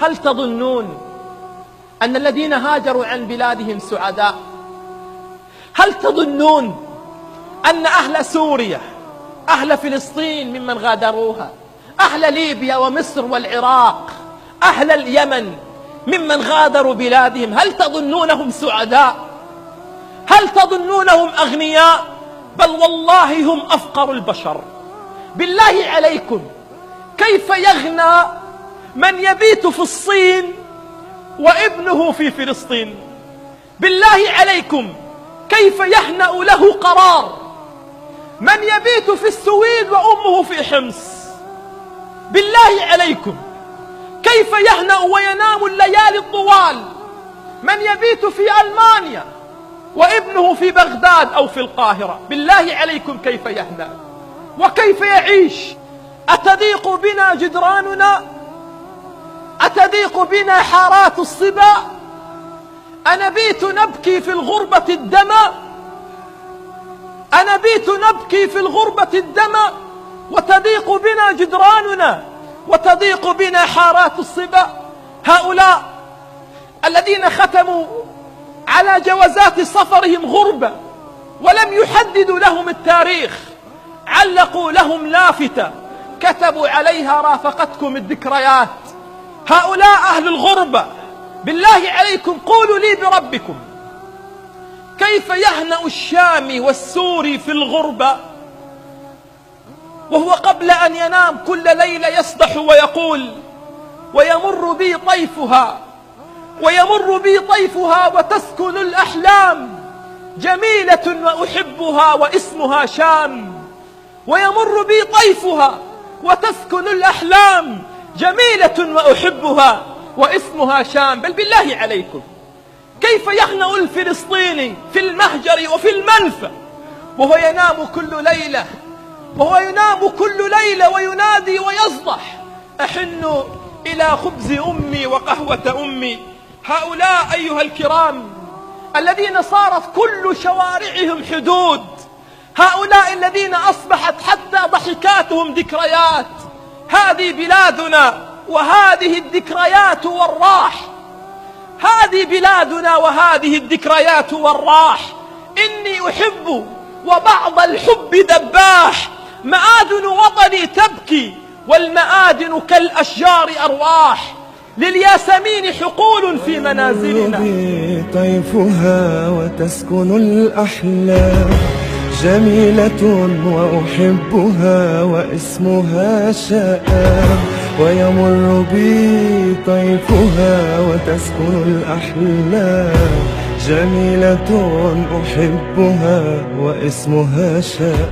هل تظنون أن الذين هاجروا عن بلادهم سعداء؟ هل تظنون أن أهل سوريا، أهل فلسطين ممن غادروها، أهل ليبيا ومصر والعراق، أهل اليمن ممن غادروا بلادهم، هل تظنونهم سعداء؟ هل تظنونهم أغنياء؟ بل والله هم أفقر البشر. بالله عليكم، كيف يغنى من يبيت في الصين وابنه في فلسطين؟ بالله عليكم، كيف يهنأ له قرار من يبيت في السويد وأمه في حمص؟ بالله عليكم، كيف يهنأ وينام الليالي الطوال من يبيت في ألمانيا وابنه في بغداد أو في القاهرة؟ بالله عليكم، كيف يهنأ وكيف يعيش؟ أتضيق بنا جدراننا؟ أتضيق بنا حارات الصبا؟ أنبيت نبكي في الغربة الدمى؟ أنبيت نبكي في الغربة الدمى وتضيق بنا جدراننا وتضيق بنا حارات الصبا؟ هؤلاء الذين ختموا على جوازات سفرهم غربة ولم يحددوا لهم التاريخ، علقوا لهم لافتة كتبوا عليها رافقتكم الذكريات. هؤلاء أهل الغربة، بالله عليكم قولوا لي بربكم، كيف يهنأ الشامي والسوري في الغربة وهو قبل أن ينام كل ليلة يصدح ويقول: ويمر بي طيفها ويمر بي طيفها وتسكن الأحلام، جميلة وأحبها واسمها شام. ويمر بي طيفها وتسكن الأحلام، جميلة وأحبها واسمها شام. بل بالله عليكم، كيف يهنأ الفلسطيني في المهجر وفي المنفى وهو ينام كل ليلة وينادي ويصدح: أحن إلى خبز أمي وقهوة أمي. هؤلاء أيها الكرام الذين صارت كل شوارعهم حدود، هؤلاء الذين أصبحت حتى ضحكاتهم ذكريات. هذه بلادنا وهذه الذكريات والراح، هذه بلادنا وهذه الذكريات والراح. إني أحب وبعض الحب ذباح، مآدن وطني تبكي والمآدن كالأشجار أرواح. للياسمين حقول في منازلنا، طيفها وتسكن الأحلام، جميلة وأحبها واسمها شام. ويمر بي طيفها وتسكن الأحلام، جميلة أحبها واسمها شام.